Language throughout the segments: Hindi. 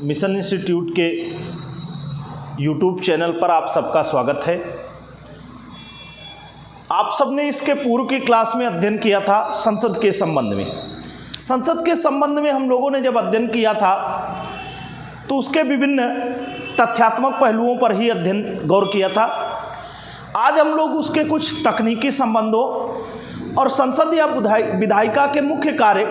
मिशन इंस्टीट्यूट के यूट्यूब चैनल पर आप सबका स्वागत है। आप सबने इसके पूर्व की क्लास में अध्ययन किया था संसद के संबंध में। संसद के संबंध में हम लोगों ने जब अध्ययन किया था तो उसके विभिन्न तथ्यात्मक पहलुओं पर ही अध्ययन गौर किया था। आज हम लोग उसके कुछ तकनीकी संबंधों और संसद या विधायिका के मुख्य कार्य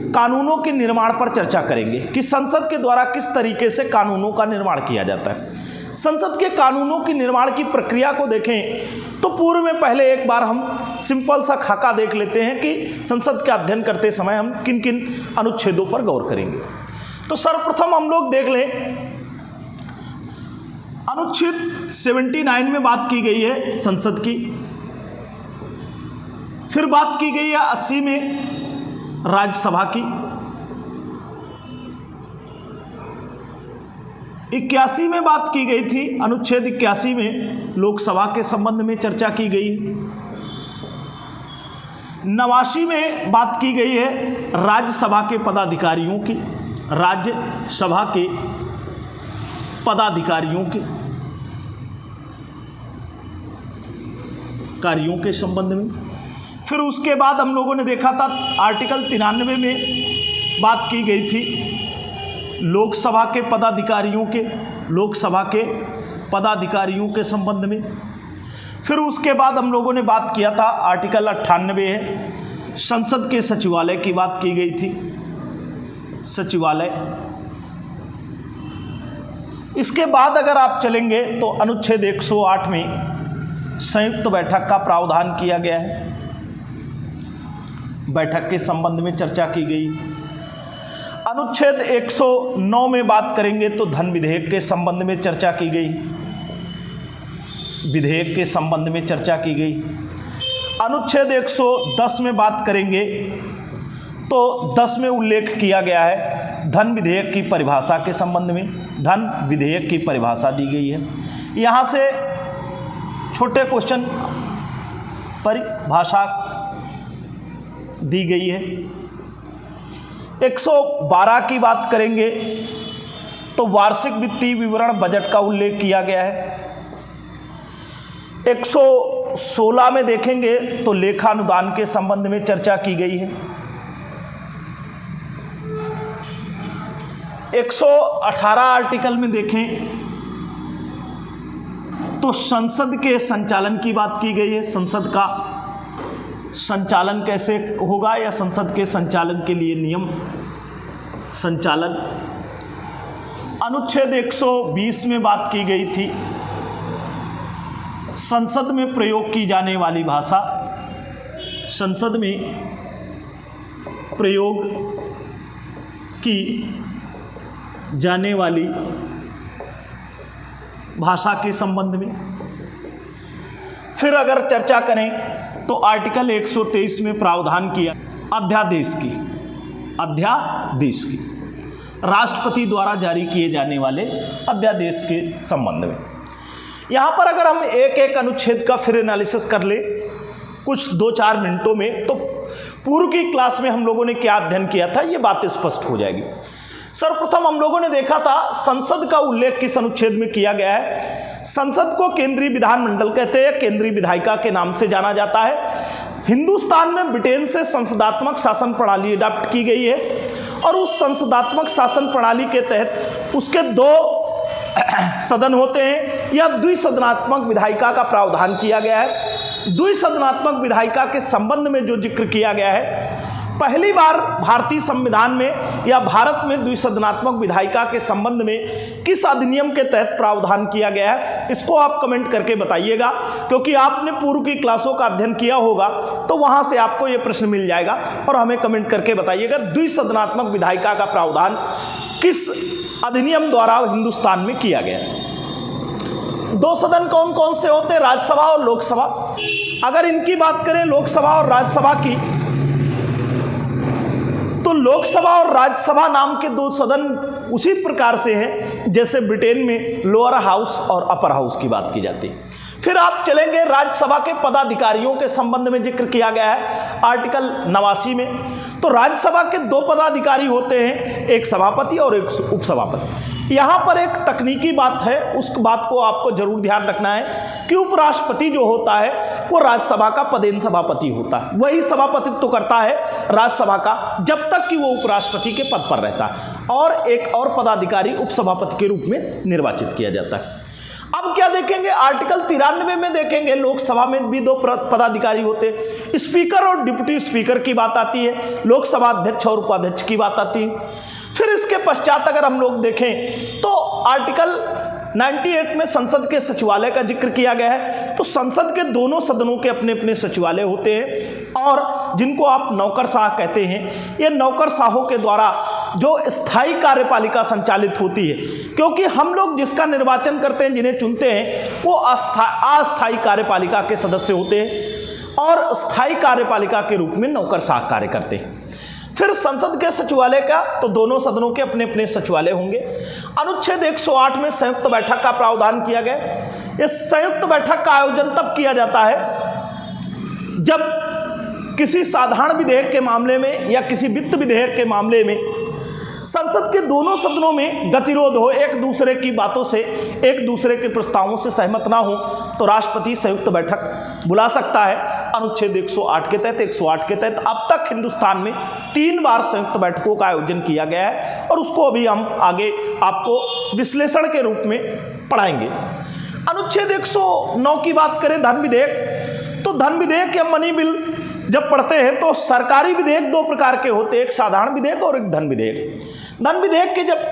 कानूनों के निर्माण पर चर्चा करेंगे कि संसद के द्वारा किस तरीके से कानूनों का निर्माण किया जाता है। संसद के कानूनों की निर्माण की प्रक्रिया को देखें तो पूर्व में पहले एक बार हम सिंपल सा खाका देख लेते हैं कि संसद का अध्ययन करते समय हम किन किन अनुच्छेदों पर गौर करेंगे। तो सर्वप्रथम हम लोग देख लें, अनुच्छेद 79 में बात की गई है संसद की, फिर बात की गई है 80 में राज्यसभा की, 81 में बात की गई थी, अनुच्छेद 81 में लोकसभा के संबंध में चर्चा की गई, 89 में बात की गई है राज्यसभा के पदाधिकारियों की, राज्यसभा के पदाधिकारियों के कार्यों के संबंध में। फिर उसके बाद हम लोगों ने देखा था आर्टिकल 93 में बात की गई थी लोकसभा के पदाधिकारियों के संबंध में। फिर उसके बाद हम लोगों ने बात किया था आर्टिकल 98 है संसद के सचिवालय की बात की गई थी, सचिवालय। इसके बाद अगर आप चलेंगे तो अनुच्छेद 108 में संयुक्त बैठक का प्रावधान किया गया है, बैठक के संबंध में चर्चा की गई। अनुच्छेद 109 में बात करेंगे तो धन विधेयक के संबंध में चर्चा की गई, विधेयक के संबंध में चर्चा की गई। अनुच्छेद 110 में बात करेंगे तो 10 में उल्लेख किया गया है धन विधेयक की परिभाषा के संबंध में, धन विधेयक की परिभाषा दी गई है। यहाँ से छोटे क्वेश्चन परिभाषा दी गई है। 112 की बात करेंगे तो वार्षिक वित्तीय विवरण बजट का उल्लेख किया गया है। 116 में देखेंगे तो लेखानुदान के संबंध में चर्चा की गई है। 118 आर्टिकल में देखें तो संसद के संचालन की बात की गई है, संसद का संचालन कैसे होगा या संसद के संचालन के लिए नियम संचालन। अनुच्छेद 120 में बात की गई थी संसद में प्रयोग की जाने वाली भाषा, संसद में प्रयोग की जाने वाली भाषा के संबंध में। फिर अगर चर्चा करें तो आर्टिकल 123 में प्रावधान किया अध्यादेश की राष्ट्रपति द्वारा जारी किए जाने वाले अध्यादेश के संबंध में। यहाँ पर अगर हम एक एक अनुच्छेद का फिर एनालिसिस कर ले कुछ 2-4 मिनटों में तो पूर्व की क्लास में हम लोगों ने क्या अध्ययन किया था ये बात स्पष्ट हो जाएगी। सर्वप्रथम हम लोगों ने देखा था संसद का उल्लेख किस अनुच्छेद में किया गया है। संसद को केंद्रीय विधानमंडल कहते हैं, केंद्रीय विधायिका के नाम से जाना जाता है। हिंदुस्तान में ब्रिटेन से संसदात्मक शासन प्रणाली अडॉप्ट की गई है और उस संसदात्मक शासन प्रणाली के तहत उसके 2 सदन होते हैं या द्विसदनात्मक विधायिका का प्रावधान किया गया है। द्विसदनात्मक विधायिका के संबंध में जो जिक्र किया गया है, पहली बार भारतीय संविधान में या भारत में द्विसदनात्मक विधायिका के संबंध में किस अधिनियम के तहत प्रावधान किया गया है, इसको आप कमेंट करके बताइएगा, क्योंकि आपने पूर्व की क्लासों का अध्ययन किया होगा तो वहां से आपको ये प्रश्न मिल जाएगा और हमें कमेंट करके बताइएगा द्विसदनात्मक विधायिका का प्रावधान किस अधिनियम द्वारा हिंदुस्तान में किया गया है। 2 सदन कौन कौन से होते हैं, राज्यसभा और लोकसभा। अगर इनकी बात करें लोकसभा और राज्यसभा की तो लोकसभा और राज्यसभा नाम के 2 सदन उसी प्रकार से हैं जैसे ब्रिटेन में लोअर हाउस और अपर हाउस की बात की जाती है। फिर आप चलेंगे राज्यसभा के पदाधिकारियों के संबंध में जिक्र किया गया है आर्टिकल 89 में। तो राज्यसभा के 2 पदाधिकारी होते हैं, एक सभापति और एक उपसभापति। यहाँ पर एक तकनीकी बात है, उस बात को आपको जरूर ध्यान रखना है कि उपराष्ट्रपति जो होता है वो राज्यसभा का पदेन सभापति होता है, वही सभापतित्व करता है राज्यसभा का जब तक कि वो उपराष्ट्रपति के पद पर रहता है, और एक और पदाधिकारी उपसभापति के रूप में निर्वाचित किया जाता है। अब क्या देखेंगे, आर्टिकल 93 में देखेंगे लोकसभा में भी 2 पदाधिकारी होते हैं, स्पीकर और डिप्टी स्पीकर की बात आती है, लोकसभा अध्यक्ष और उपाध्यक्ष की बात आती है। फिर इसके पश्चात अगर हम लोग देखें तो आर्टिकल 98 में संसद के सचिवालय का जिक्र किया गया है। तो संसद के दोनों सदनों के अपने अपने सचिवालय होते हैं, और जिनको आप नौकरशाह कहते हैं, ये नौकरशाहों के द्वारा जो स्थायी कार्यपालिका संचालित होती है, क्योंकि हम लोग जिसका निर्वाचन करते हैं, जिन्हें चुनते हैं, वो अस्थायी कार्यपालिका के सदस्य होते हैं और स्थायी कार्यपालिका के रूप में नौकरशाह कार्य करते हैं। फिर संसद के सचिवालय का, तो दोनों सदनों के अपने अपने सचिवालय होंगे। अनुच्छेद 108 में संयुक्त बैठक का प्रावधान किया गया। इस संयुक्त बैठक का आयोजन तब किया जाता है जब किसी साधारण विधेयक के मामले में या किसी वित्त विधेयक के मामले में संसद के दोनों सदनों में गतिरोध हो, एक दूसरे की बातों से, एक दूसरे के प्रस्तावों से सहमत ना हो, तो राष्ट्रपति संयुक्त बैठक बुला सकता है। अनुच्छेद 108 के तहत 108 के तहत अब तक हिंदुस्तान में 3 बार संयुक्त बैठकों का आयोजन किया गया है, और उसको अभी हम आगे आपको विश्लेषण के रूप में पढ़ाएंगे। अनुच्छेद 109 की बात करें, धन विधेयक, तो धन विधेयक या मनी बिल जब पढ़ते हैं तो सरकारी विधेयक 2 प्रकार के होते हैं, एक साधारण विधेयक और एक धन विधेयक। धन विधेयक के जब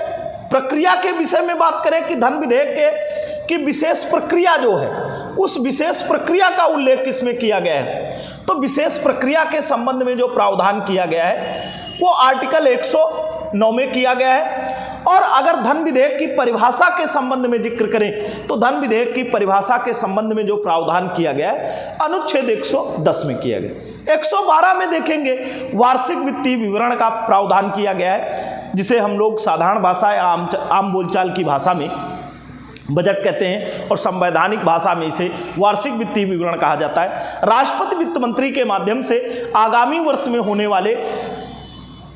प्रक्रिया के विषय में बात करें कि धन विधेयक की विशेष प्रक्रिया जो है, उस विशेष प्रक्रिया का उल्लेख किसमें किया गया है, तो विशेष प्रक्रिया के संबंध में जो प्रावधान किया गया है वो आर्टिकल 109 में किया गया है। और अगर धन विधेयक की परिभाषा के संबंध में जिक्र करें तो धन विधेयक की परिभाषा के संबंध में जो प्रावधान किया गया है अनुच्छेद 110 में किया गया। 112 में देखेंगे वार्षिक वित्तीय विवरण का प्रावधान किया गया है, जिसे हम लोग साधारण भाषा या आम बोलचाल की भाषा में बजट कहते हैं, और संवैधानिक भाषा में इसे वार्षिक वित्तीय विवरण कहा जाता है। राष्ट्रपति वित्त मंत्री के माध्यम से आगामी वर्ष में होने वाले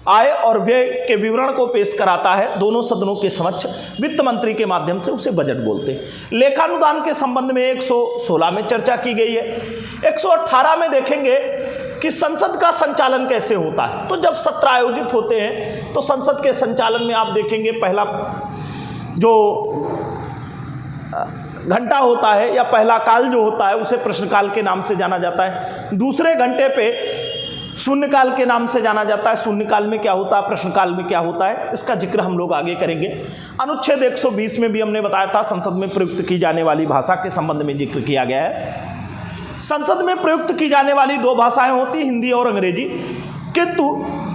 आय और व्यय के विवरण को पेश कराता है दोनों सदनों के समक्ष, वित्त मंत्री के माध्यम से उसे बजट बोलते हैं। लेखानुदान के संबंध में 116 में चर्चा की गई है। 118 में देखेंगे कि संसद का संचालन कैसे होता है। तो जब सत्र आयोजित होते हैं तो संसद के संचालन में आप देखेंगे पहला जो घंटा होता है या पहला काल जो होता है उसे प्रश्नकाल के नाम से जाना जाता है। दूसरे घंटे पे शून्यकाल के नाम से जाना जाता है। शून्यकाल में क्या होता है, प्रश्नकाल में क्या होता है, इसका जिक्र हम लोग आगे करेंगे। अनुच्छेद 120 में भी हमने बताया था संसद में प्रयुक्त की जाने वाली भाषा के संबंध में जिक्र किया गया है। संसद में प्रयुक्त की जाने वाली 2 भाषाएं होती, हिंदी और अंग्रेजी। किंतु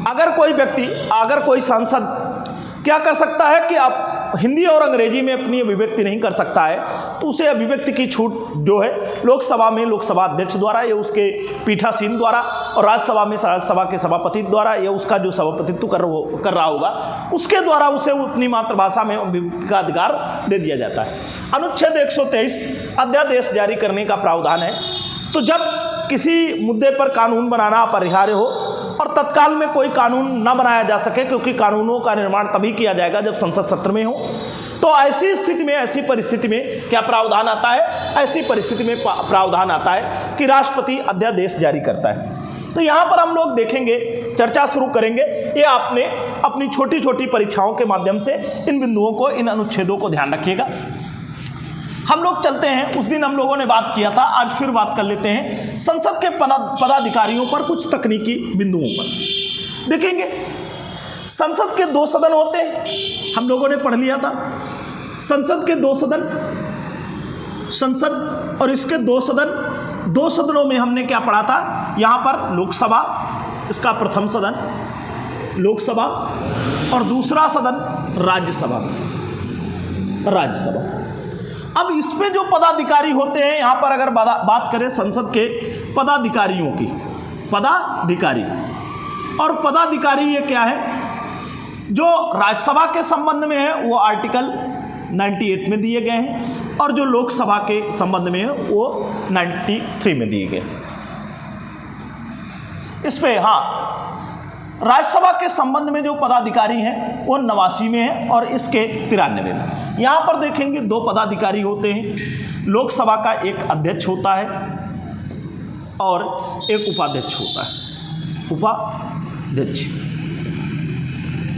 अगर कोई सांसद क्या कर सकता है कि आप हिंदी और अंग्रेजी में अपनी अभिव्यक्ति नहीं कर सकता है, तो उसे अभिव्यक्ति की छूट जो है लोकसभा में लोकसभा अध्यक्ष द्वारा या उसके पीठासीन द्वारा, और राज्यसभा में राज्यसभा के सभापति द्वारा या उसका जो सभापतित्व कर रहा होगा उसके द्वारा उसे अपनी मातृभाषा में अभिव्यक्ति का अधिकार दे दिया जाता है। अनुच्छेद 123 अध्यादेश जारी करने का प्रावधान है। तो जब किसी मुद्दे पर कानून बनाना अपरिहार्य हो और तत्काल में कोई कानून न बनाया जा सके, क्योंकि कानूनों का निर्माण तभी किया जाएगा जब संसद सत्र में हो, तो ऐसी स्थिति में, ऐसी परिस्थिति में क्या प्रावधान आता है, ऐसी परिस्थिति में प्रावधान आता है कि राष्ट्रपति अध्यादेश जारी करता है। तो यहाँ पर हम लोग देखेंगे, चर्चा शुरू करेंगे। ये आपने अपनी छोटी छोटी परीक्षाओं के माध्यम से इन बिंदुओं को, इन अनुच्छेदों को ध्यान रखिएगा। हम लोग चलते हैं, उस दिन हम लोगों ने बात किया था, आज फिर बात कर लेते हैं संसद के पदाधिकारियों पर, कुछ तकनीकी बिंदुओं पर। देखेंगे संसद के 2 सदन होते हैं, हम लोगों ने पढ़ लिया था। संसद के 2 सदन, संसद और इसके 2 सदन, 2 सदनों में हमने क्या पढ़ा था, यहाँ पर लोकसभा, इसका प्रथम सदन लोकसभा, और दूसरा सदन राज्यसभा। अब इसमें जो पदाधिकारी होते हैं, यहाँ पर अगर बात करें संसद के पदाधिकारियों की, पदाधिकारी और पदाधिकारी ये क्या है, जो राज्यसभा के संबंध में है वो आर्टिकल 98 में दिए गए हैं, और जो लोकसभा के संबंध में है वो 93 में दिए गए। इस पे हाँ राज्यसभा के संबंध में जो पदाधिकारी हैं वो 89 में है और इसके 93 में। यहाँ पर देखेंगे 2 पदाधिकारी होते हैं। लोकसभा का एक अध्यक्ष होता है और एक उपाध्यक्ष होता है, उपाध्यक्ष।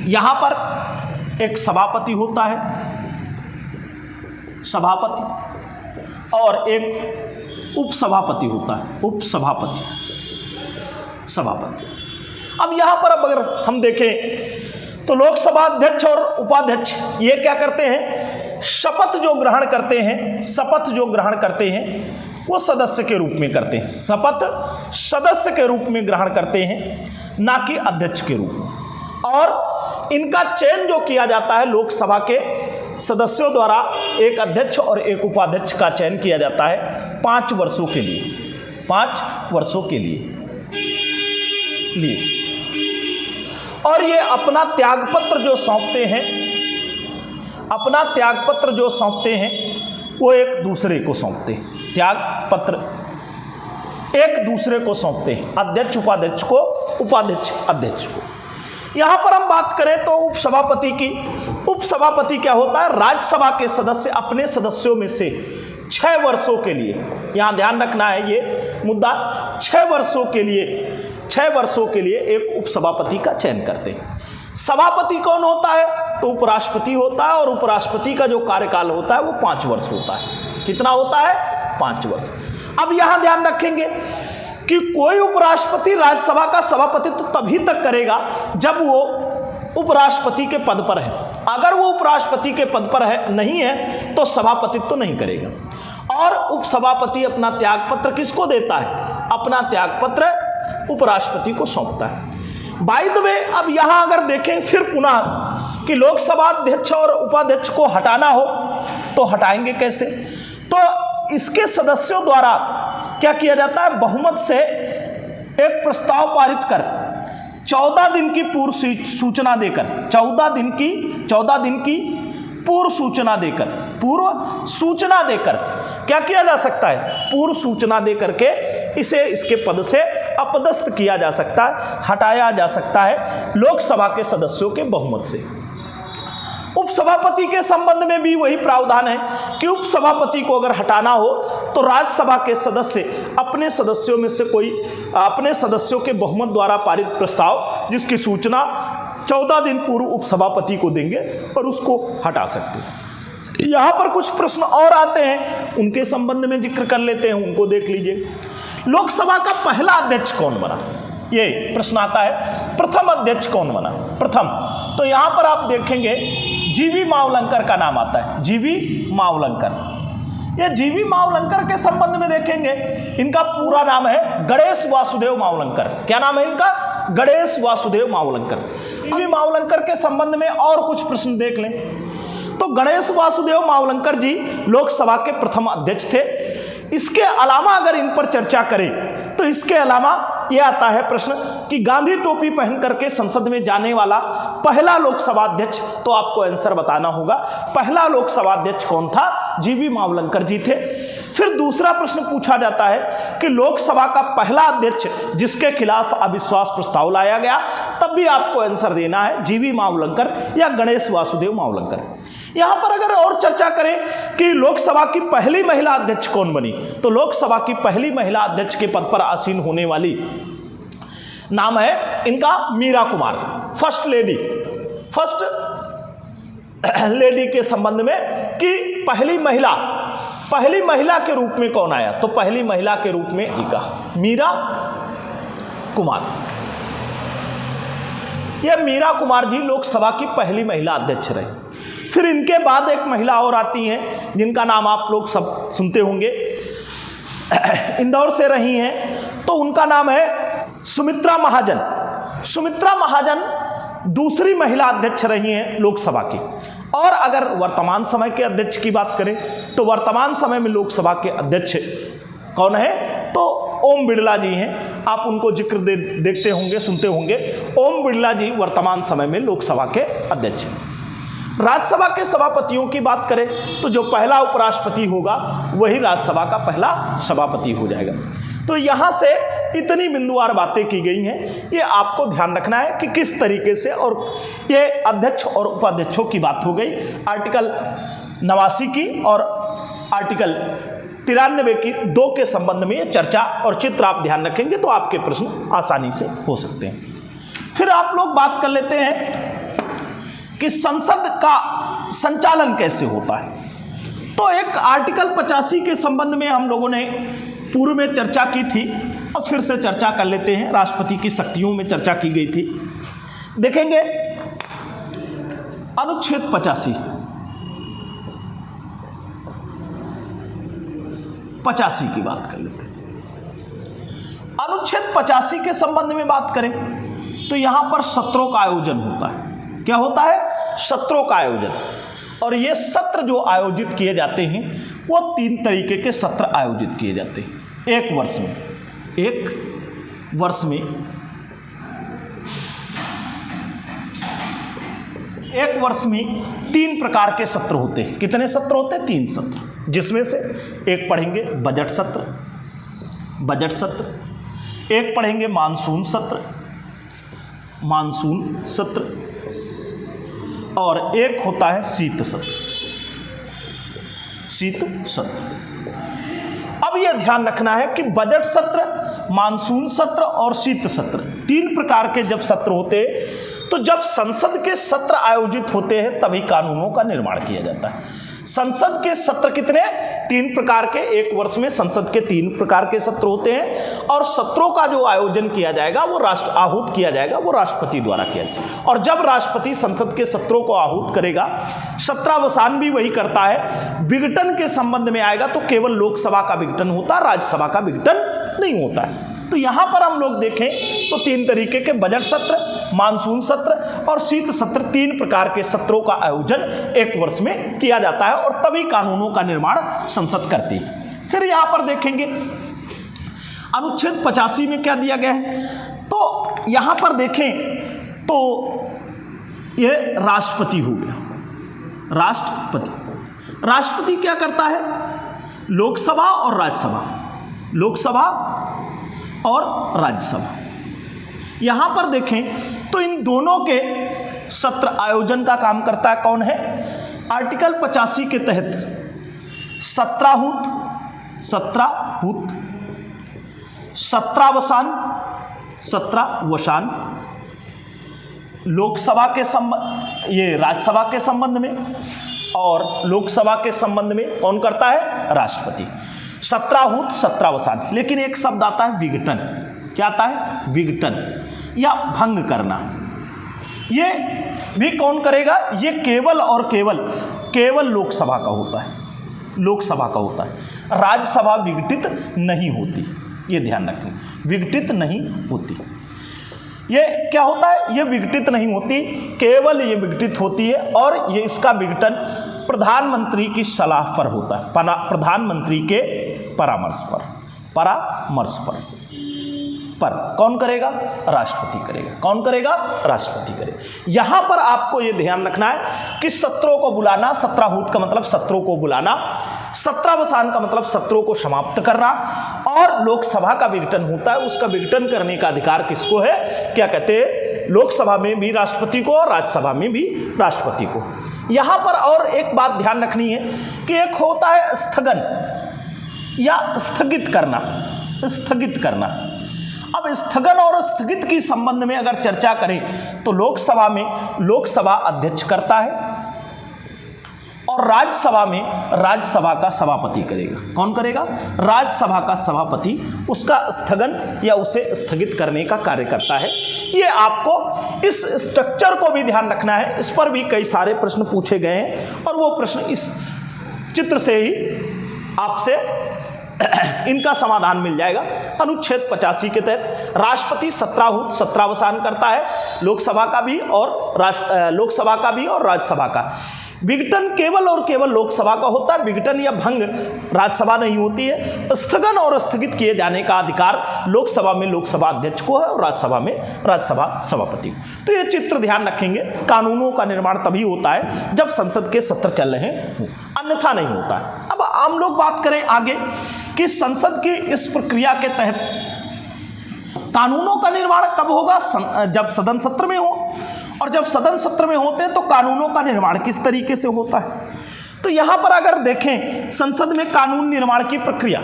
यहाँ पर एक सभापति होता है, सभापति, और एक उपसभापति होता है, उपसभापति, सभापति। अब यहाँ पर अगर हम देखें तो लोकसभा अध्यक्ष और उपाध्यक्ष ये क्या करते हैं, शपथ जो ग्रहण करते हैं, शपथ जो ग्रहण करते हैं वो सदस्य के रूप में करते हैं, शपथ सदस्य के रूप में ग्रहण करते हैं, ना कि अध्यक्ष के रूप में। और इनका चयन जो किया जाता है लोकसभा के सदस्यों द्वारा, एक अध्यक्ष और एक उपाध्यक्ष का चयन किया जाता है 5 वर्षों के लिए, 5 वर्षों के लिए। और ये अपना त्यागपत्र जो सौंपते हैं, अपना त्यागपत्र जो सौंपते हैं वो एक दूसरे को सौंपते हैं, त्यागपत्र एक दूसरे को सौंपते हैं, अध्यक्ष उपाध्यक्ष को, उपाध्यक्ष अध्यक्ष को। यहाँ पर हम बात करें तो उपसभापति की, उपसभापति क्या होता है, राज्यसभा के सदस्य अपने सदस्यों में से 6 वर्षों के लिए, यहाँ ध्यान रखना है ये मुद्दा, 6 वर्षों के लिए, 6 वर्षों के लिए एक उपसभापति का चयन करते हैं। सभापति कौन होता है, तो उपराष्ट्रपति होता है, और उपराष्ट्रपति का जो कार्यकाल होता है वो 5 वर्ष होता है। कितना होता है, 5 वर्ष। अब यहाँ ध्यान रखेंगे कि कोई उपराष्ट्रपति राज्यसभा का सभापति तो तभी तक करेगा जब वो उपराष्ट्रपति के पद पर है। अगर वो उपराष्ट्रपति के पद पर है, नहीं है, तो सभापति तो नहीं करेगा। और उपसभापति अपना त्यागपत्र किसको देता है, अपना त्यागपत्र उपराष्ट्रपति को सौंपता है। बाय द वे, अब यहाँ अगर देखें फिर पुनः कि लोकसभा अध्यक्ष और उपाध्यक्ष को हटाना हो तो हटाएंगे कैसे, तो इसके सदस्यों द्वारा क्या किया जाता है, बहुमत से एक प्रस्ताव पारित कर 14 दिन की पूर्व सूचना देकर, 14 दिन की पूर्व सूचना देकर, पूर्व सूचना देकर क्या किया जा सकता है, पूर्व सूचना देकर के इसे इसके पद से अपदस्थ किया जा सकता है, हटाया जा सकता है लोकसभा के सदस्यों के बहुमत से। उपसभापति के संबंध में भी वही प्रावधान है कि उपसभापति को अगर हटाना हो तो राज्यसभा के सदस्य अपने सदस्यों में से कोई, अपने सदस्यों के बहुमत द्वारा पारित प्रस्ताव जिसकी सूचना 14 दिन पूर्व उपसभापति को देंगे और उसको हटा सकते हैं। यहाँ पर कुछ प्रश्न और आते हैं, उनके संबंध में जिक्र कर लेते हैं, उनको देख लीजिए। लोकसभा का पहला अध्यक्ष कौन बना, ये प्रश्न आता है, प्रथम अध्यक्ष कौन बना, प्रथम। तो यहाँ पर आप देखेंगे जीवी मावलंकर का नाम आता है, जीवी मावलंकर। ये जीवी मावलंकर के संबंध में देखेंगे, इनका पूरा नाम है गणेश वासुदेव मावलंकर। क्या नाम है इनका, गणेश वासुदेव मावलंकर। जीवी मावलंकर के संबंध में और कुछ प्रश्न देख लें तो गणेश वासुदेव मावलंकर जी लोकसभा के प्रथम अध्यक्ष थे। इसके अलावा अगर इन पर चर्चा करें तो इसके अलावा यह आता है प्रश्न कि गांधी टोपी पहन करके संसद में जाने वाला पहला लोकसभा अध्यक्ष, तो आपको आंसर बताना होगा पहला लोकसभा अध्यक्ष कौन था, जीवी मावलंकर जी थे। फिर दूसरा प्रश्न पूछा जाता है कि लोकसभा का पहला अध्यक्ष जिसके खिलाफ अविश्वास प्रस्ताव लाया गया, तब भी आपको आंसर देना है जीवी मावलंकर या गणेश वासुदेव मावलंकर। यहाँ पर अगर और चर्चा करें कि लोकसभा की पहली महिला अध्यक्ष कौन बनी, तो लोकसभा की पहली महिला अध्यक्ष के पद पर आसीन होने वाली नाम है इनका Meera Kumar, first lady. First lady के संबंध में कि पहली महिला के रूप में कौन आया, तो पहली महिला के रूप में इनका मीरा कुमार। यह मीरा कुमार जी लोकसभा की पहली महिला अध्यक्ष रहे। फिर इनके बाद एक महिला और आती हैं जिनका नाम आप लोग सब सुनते होंगे, इंदौर से रही हैं, तो उनका नाम है सुमित्रा महाजन। सुमित्रा महाजन दूसरी महिला अध्यक्ष रही हैं लोकसभा की। और अगर वर्तमान समय के अध्यक्ष की बात करें तो वर्तमान समय में लोकसभा के अध्यक्ष कौन है, तो ओम बिड़ला जी हैं। आप उनको जिक्र देखते होंगे, सुनते होंगे। ओम बिड़ला जी वर्तमान समय में लोकसभा के अध्यक्ष हैं। राज्यसभा के सभापतियों की बात करें तो जो पहला उपराष्ट्रपति होगा वही राज्यसभा का पहला सभापति हो जाएगा। तो यहाँ से इतनी बिंदुवार बातें की गई हैं, ये आपको ध्यान रखना है कि किस तरीके से। और ये अध्यक्ष और उपाध्यक्षों की बात हो गई, आर्टिकल 89 की और आर्टिकल 93 की 2 के संबंध में ये चर्चा और चित्र आप ध्यान रखेंगे तो आपके प्रश्न आसानी से हो सकते हैं। फिर आप लोग बात कर लेते हैं कि संसद का संचालन कैसे होता है। तो एक आर्टिकल 85 के संबंध में हम लोगों ने पूर्व में चर्चा की थी, अब फिर से चर्चा कर लेते हैं। राष्ट्रपति की शक्तियों में चर्चा की गई थी। देखेंगे अनुच्छेद 85 की बात कर लेते हैं। अनुच्छेद 85 के संबंध में बात करें तो यहां पर सत्रों का आयोजन होता है। क्या होता है? सत्रों का आयोजन। और ये सत्र जो आयोजित किए जाते हैं वो 3 तरीके के सत्र आयोजित किए जाते हैं एक वर्ष में। एक वर्ष में एक वर्ष में 3 प्रकार के सत्र होते हैं। कितने सत्र होते हैं? 3 सत्र, जिसमें से एक पढ़ेंगे बजट सत्र, एक पढ़ेंगे मानसून सत्र, और एक होता है शीत सत्र। अब यह ध्यान रखना है कि बजट सत्र, मानसून सत्र और शीत सत्र 3 प्रकार के जब सत्र होते हैं, तो जब संसद के सत्र आयोजित होते हैं तभी कानूनों का निर्माण किया जाता है। संसद के सत्र कितने? 3 प्रकार के। एक वर्ष में संसद के 3 प्रकार के सत्र होते हैं, और सत्रों का जो आयोजन किया जाएगा वो आहूत किया जाएगा, वो राष्ट्रपति द्वारा किया जाएगा। और जब राष्ट्रपति संसद के सत्रों को आहूत करेगा, सत्रावसान भी वही करता है। विघटन के संबंध में आएगा तो केवल लोकसभा का विघटन होता है, राज्यसभा का विघटन नहीं होता है। तो यहां पर हम लोग देखें तो 3 तरीके के बजट सत्र, मानसून सत्र और शीत सत्र, 3 प्रकार के सत्रों का आयोजन एक वर्ष में किया जाता है, और तभी कानूनों का निर्माण संसद करती है। फिर यहां पर देखेंगे अनुच्छेद 85 में क्या दिया गया है। तो यहां पर देखें तो यह राष्ट्रपति हो गया। राष्ट्रपति क्या करता है? लोकसभा और राज्यसभा। यहां पर देखें तो इन दोनों के सत्र आयोजन का काम करता है कौन है? आर्टिकल 85 के तहत सत्रावसान लोकसभा के संबंध, ये राज्यसभा के संबंध में, और लोकसभा के संबंध में कौन करता है? राष्ट्रपति। सत्रावसान। लेकिन एक शब्द आता है विघटन। क्या आता है? विघटन या भंग करना। ये भी कौन करेगा? ये केवल और केवल लोकसभा का होता है। राज्यसभा विघटित नहीं होती, ये ध्यान रखें, विघटित नहीं होती। ये क्या होता है? ये विघटित नहीं होती, केवल ये विघटित होती है, और ये इसका विघटन प्रधानमंत्री की सलाह पर होता है, प्रधानमंत्री के परामर्श पर कौन करेगा? राष्ट्रपति करेगा। कौन करेगा? राष्ट्रपति करेगा। यहां पर आपको यह ध्यान रखना है कि सत्रों को बुलाना, सत्राहूत का मतलब सत्रों को बुलाना, सत्रावसान का मतलब सत्रों को समाप्त करना, और लोकसभा का विघटन होता है, उसका विघटन करने का अधिकार किसको है? क्या कहते हैं? लोकसभा में भी राष्ट्रपति को और राज्यसभा में भी राष्ट्रपति को। यहां पर और एक बात ध्यान रखनी है कि एक होता है स्थगन या स्थगित करना। अब स्थगन और स्थगित की संबंध में अगर चर्चा करें तो लोकसभा में लोकसभा अध्यक्ष करता है, और राज्यसभा में राज्यसभा का सभापति करेगा। कौन करेगा? राज्यसभा का सभापति उसका स्थगन या उसे स्थगित करने का कार्य करता है। ये आपको इस स्ट्रक्चर को भी ध्यान रखना है। इस पर भी कई सारे प्रश्न पूछे गए हैं, और वो प्रश्न इस चित्र से ही आपसे इनका समाधान मिल जाएगा। अनुच्छेद 85 के तहत राष्ट्रपति सत्रावसान करता है, लोकसभा का भी और राज्यसभा का। विघटन केवल और केवल लोकसभा का होता है, विघटन या भंग राज्यसभा नहीं होती है। स्थगन और स्थगित किए जाने का अधिकार लोकसभा में लोकसभा अध्यक्ष को है, और राज्यसभा में राज्यसभा सभापति। तो ये चित्र ध्यान रखेंगे। कानूनों का निर्माण तभी होता है जब संसद के सत्र चल रहे हों, अन्यथा नहीं होता है। अब हम लोग बात करें आगे कि संसद की इस प्रक्रिया के तहत कानूनों का निर्माण कब होगा? जब सदन सत्र में हो, और जब सदन सत्र में होते हैं तो कानूनों का निर्माण किस तरीके से होता है। तो यहां पर अगर देखें संसद में कानून निर्माण की प्रक्रिया,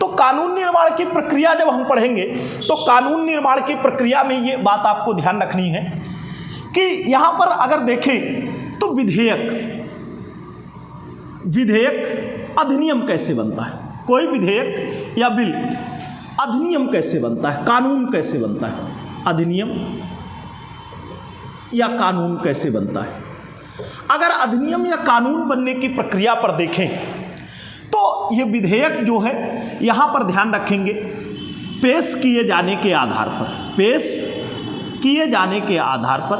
तो कानून निर्माण की प्रक्रिया जब हम पढ़ेंगे तो कानून निर्माण की प्रक्रिया में ये बात आपको ध्यान रखनी है कि यहां पर अगर देखें तो विधेयक अधिनियम कैसे बनता है, कोई विधेयक या बिल अधिनियम कैसे बनता है, कानून कैसे बनता है, अधिनियम या कानून कैसे बनता है। अगर अधिनियम या कानून बनने की प्रक्रिया पर देखें तो ये विधेयक जो है यहाँ पर ध्यान रखेंगे पेश किए जाने के आधार पर, पेश किए जाने के आधार पर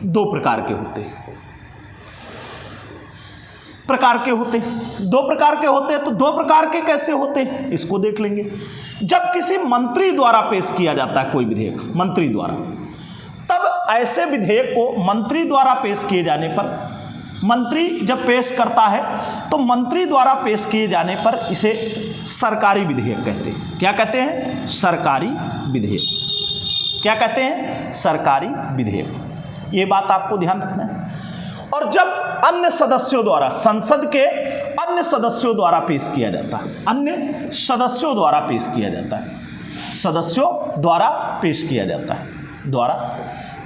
दो प्रकार के होते हैं, दो प्रकार के होते हैं। तो दो प्रकार के कैसे होते हैं इसको देख लेंगे। जब किसी मंत्री द्वारा पेश किया जाता है कोई विधेयक, मंत्री द्वारा, तब ऐसे विधेयक को मंत्री द्वारा पेश किए जाने पर, मंत्री जब पेश करता है तो मंत्री द्वारा पेश किए जाने पर इसे सरकारी विधेयक कहते हैं। क्या कहते हैं? सरकारी विधेयक। क्या कहते हैं? सरकारी विधेयक। ये बात आपको ध्यान रखना है। और जब अन्य सदस्यों द्वारा, संसद के अन्य सदस्यों द्वारा पेश किया जाता है, अन्य सदस्यों द्वारा पेश किया जाता है, सदस्यों द्वारा पेश किया जाता है, द्वारा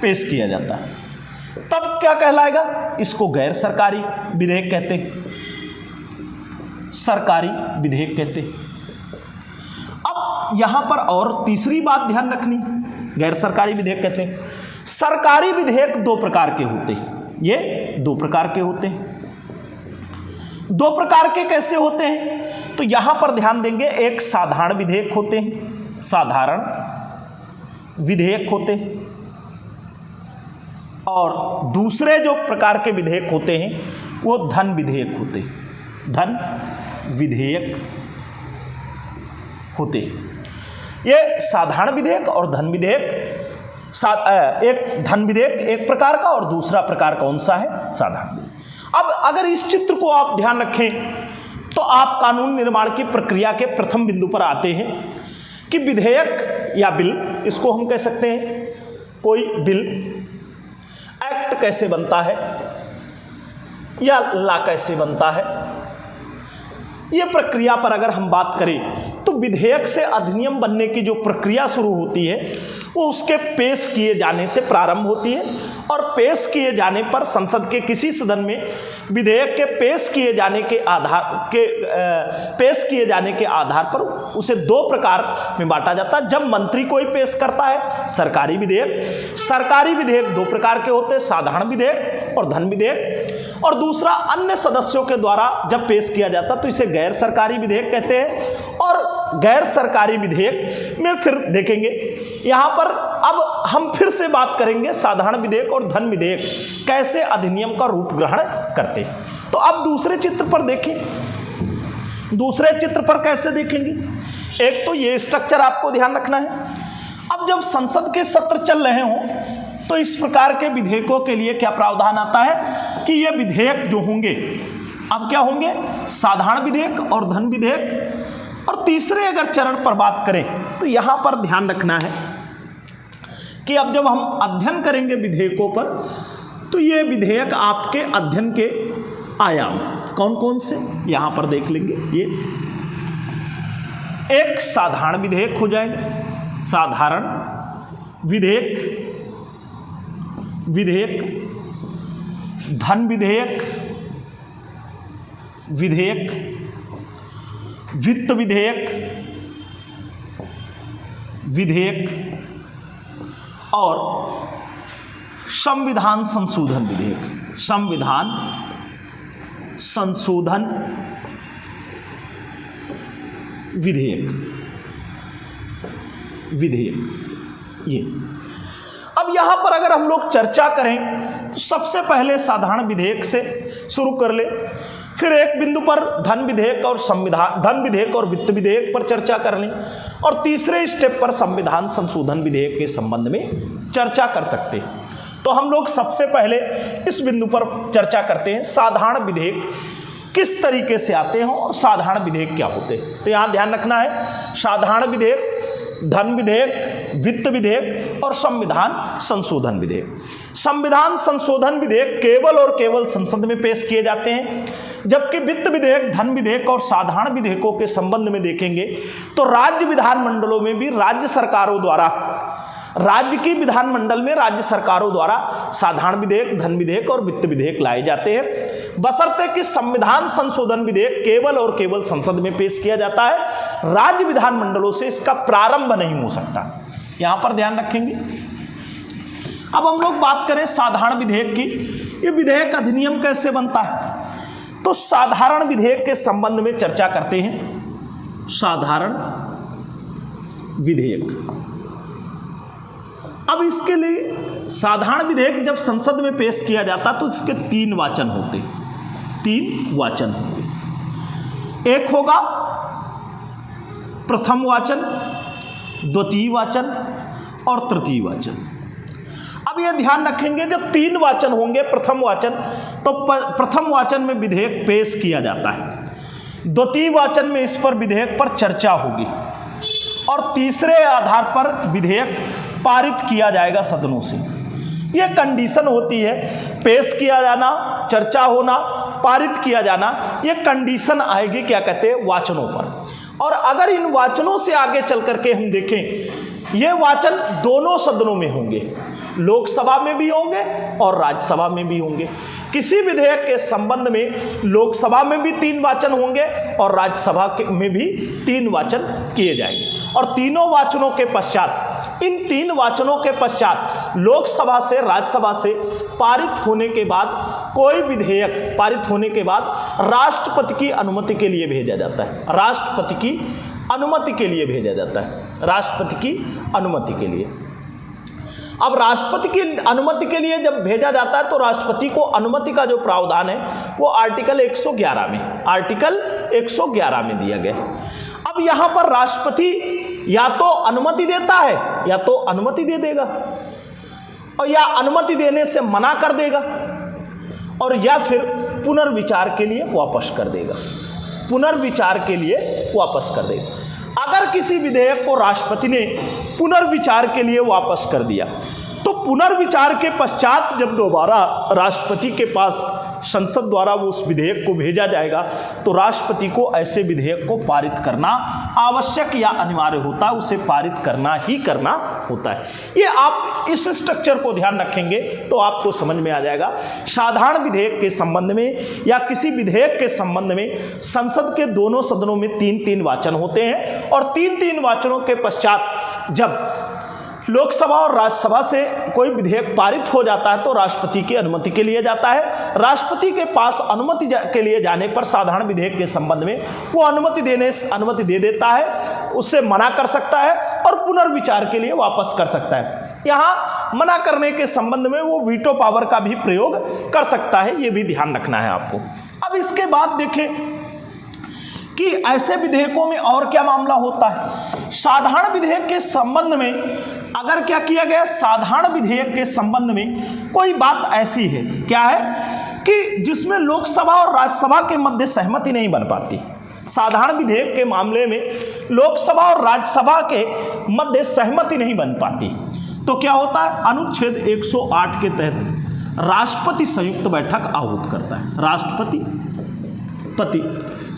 पेश किया जाता है, तब क्या कहलाएगा? इसको गैर सरकारी विधेयक कहते हैं, सरकारी विधेयक कहते हैं। अब यहां पर और तीसरी बात ध्यान रखनी, गैर सरकारी विधेयक कहते हैं। सरकारी विधेयक दो प्रकार के होते हैं, ये दो प्रकार के होते हैं। दो प्रकार के कैसे होते हैं? तो यहां पर ध्यान देंगे, एक साधारण विधेयक होते हैं, साधारण विधेयक होते हैं, और दूसरे जो प्रकार के विधेयक होते हैं वो धन विधेयक होते हैं, धन विधेयक होते हैं। ये साधारण विधेयक और धन विधेयक, एक धन विधेयक एक प्रकार का और दूसरा प्रकार कौन सा है? साधारण विधेयक। अब अगर इस चित्र को आप ध्यान रखें तो आप कानून निर्माण की प्रक्रिया के प्रथम बिंदु पर आते हैं कि विधेयक या बिल, इसको हम कह सकते हैं कोई बिल, एक्ट कैसे बनता है या लॉ कैसे बनता है। ये प्रक्रिया पर अगर हम बात करें तो विधेयक से अधिनियम बनने की जो प्रक्रिया शुरू होती है वो उसके पेश किए जाने से प्रारंभ होती है, और पेश किए जाने पर संसद के किसी सदन में विधेयक के पेश किए जाने के आधार पर उसे दो प्रकार में बांटा जाता है। जब मंत्री कोई पेश करता है सरकारी विधेयक दो प्रकार के होते हैं, साधारण विधेयक और धन विधेयक, और दूसरा अन्य सदस्यों के द्वारा जब पेश किया जाता तो इसे गैर सरकारी विधेयक कहते हैं। और गैर सरकारी विधेयक में फिर देखेंगे यहाँ पर, अब हम फिर से बात करेंगे साधारण विधेयक और धन विधेयक कैसे अधिनियम का रूप ग्रहण करते हैं। तो अब दूसरे चित्र पर देखें, दूसरे चित्र पर कैसे देखेंगे? एक तो ये स्ट्रक्चर आपको ध्यान रखना है। अब जब संसद के सत्र चल रहे हों तो इस प्रकार के विधेयकों के लिए क्या प्रावधान आता है कि ये विधेयक जो होंगे अब क्या होंगे? साधारण विधेयक और धन विधेयक। और तीसरे अगर चरण पर बात करें तो यहाँ पर ध्यान रखना है कि अब जब हम अध्ययन करेंगे विधेयकों पर तो ये विधेयक आपके अध्ययन के आयाम कौन कौन से यहाँ पर देख लेंगे। ये एक साधारण विधेयक हो जाएगा, साधारण विधेयक, धन विधेयक, वित्त विधेयक और संविधान संशोधन विधेयक, संविधान संशोधन विधेयक ये। अब यहाँ पर अगर हम लोग चर्चा करें तो सबसे पहले साधारण विधेयक से शुरू कर ले, फिर एक बिंदु पर धन विधेयक और वित्त विधेयक पर चर्चा कर लें, और तीसरे स्टेप पर संविधान संशोधन विधेयक के संबंध में चर्चा कर सकते हैं। तो हम लोग सबसे पहले इस बिंदु पर चर्चा करते हैं साधारण विधेयक किस तरीके से आते हैं और साधारण विधेयक क्या होते हैं। तो यहाँ ध्यान रखना है, साधारण विधेयक, धन विधेयक, वित्त विधेयक और संविधान संशोधन विधेयक। संविधान संशोधन विधेयक केवल और केवल संसद में पेश किए जाते हैं, जबकि वित्त विधेयक, धन विधेयक और साधारण विधेयकों के संबंध में देखेंगे तो राज्य विधानमंडलों में भी राज्य सरकारों द्वारा, राज्य की विधानमंडल में राज्य सरकारों द्वारा साधारण विधेयक, धन विधेयक और वित्त विधेयक लाए जाते हैं, बशर्ते कि संविधान संशोधन विधेयक केवल और केवल संसद में पेश किया जाता है, राज्य विधानमंडलों से इसका प्रारंभ नहीं हो सकता। यहां पर ध्यान रखेंगे। अब हम लोग बात करें साधारण विधेयक की। ये विधेयक अधिनियम कैसे बनता है, तो साधारण विधेयक के संबंध में चर्चा करते हैं। साधारण विधेयक, अब इसके लिए साधारण विधेयक जब संसद में पेश किया जाता तो इसके 3 वाचन होते, 3 वाचन होते। एक होगा प्रथम वाचन, द्वितीय वाचन और तृतीय वाचन। अब यह ध्यान रखेंगे, जब 3 वाचन होंगे, प्रथम वाचन, तो प्रथम वाचन में विधेयक पेश किया जाता है, द्वितीय वाचन में इस पर विधेयक पर चर्चा होगी और तीसरे आधार पर विधेयक पारित किया जाएगा सदनों से। यह कंडीशन होती है, पेश किया जाना, चर्चा होना, पारित किया जाना, यह कंडीशन आएगी क्या कहते हैं, वाचनों पर। और अगर इन वाचनों से आगे चल करके हम देखें, ये वाचन दोनों सदनों में होंगे, लोकसभा में भी होंगे और राज्यसभा में भी होंगे। किसी विधेयक के संबंध में लोकसभा में भी 3 वाचन होंगे और राज्यसभा में भी 3 वाचन किए जाएंगे। और तीनों वाचनों के पश्चात, इन 3 वाचनों के पश्चात लोकसभा से, राज्यसभा से पारित होने के बाद, कोई विधेयक पारित होने के बाद राष्ट्रपति की अनुमति के लिए भेजा जाता है। राष्ट्रपति की अनुमति के लिए भेजा जाता है, राष्ट्रपति की अनुमति के लिए। अब राष्ट्रपति की अनुमति के लिए जब भेजा जाता है तो राष्ट्रपति को अनुमति का जो प्रावधान है वो आर्टिकल 111 में, आर्टिकल 111 में दिया गया। अब यहाँ पर राष्ट्रपति या तो अनुमति देता है या तो अनुमति दे देगा, और या अनुमति देने से मना कर देगा, और या फिर पुनर्विचार के लिए वापस कर देगा, पुनर्विचार के लिए वापस कर देगा। अगर किसी विधेयक को राष्ट्रपति ने पुनर्विचार के लिए वापस कर दिया तो पुनर्विचार के पश्चात जब दोबारा राष्ट्रपति के पास संसद द्वारा वो उस विधेयक को भेजा जाएगा तो राष्ट्रपति को ऐसे विधेयक को पारित करना आवश्यक या अनिवार्य होता है, उसे पारित करना ही करना होता है। ये आप इस स्ट्रक्चर को ध्यान रखेंगे तो आपको समझ में आ जाएगा। साधारण विधेयक के संबंध में या किसी विधेयक के संबंध में संसद के दोनों सदनों में 3-3 वाचन होते हैं और 3-3 वाचनों के पश्चात जब लोकसभा और राज्यसभा से कोई विधेयक पारित हो जाता है तो राष्ट्रपति की अनुमति के लिए जाता है। राष्ट्रपति के पास अनुमति के लिए जाने पर साधारण विधेयक के संबंध में वो अनुमति दे देता है, उससे मना कर सकता है और पुनर्विचार के लिए वापस कर सकता है। यहाँ मना करने के संबंध में वो वीटो पावर का भी प्रयोग कर सकता है, ये भी ध्यान रखना है आपको। अब इसके बाद देखें कि ऐसे विधेयकों में और क्या मामला होता है। साधारण विधेयक के संबंध में अगर क्या किया गया, साधारण विधेयक के संबंध में कोई बात ऐसी है, क्या है कि जिसमें लोकसभा और राज्यसभा के मध्य सहमति नहीं बन पाती। साधारण विधेयक के मामले में लोकसभा और राज्यसभा के मध्य सहमति नहीं बन पाती तो क्या होता है, अनुच्छेद 108 के तहत राष्ट्रपति संयुक्त बैठक आहूत करता है। राष्ट्रपति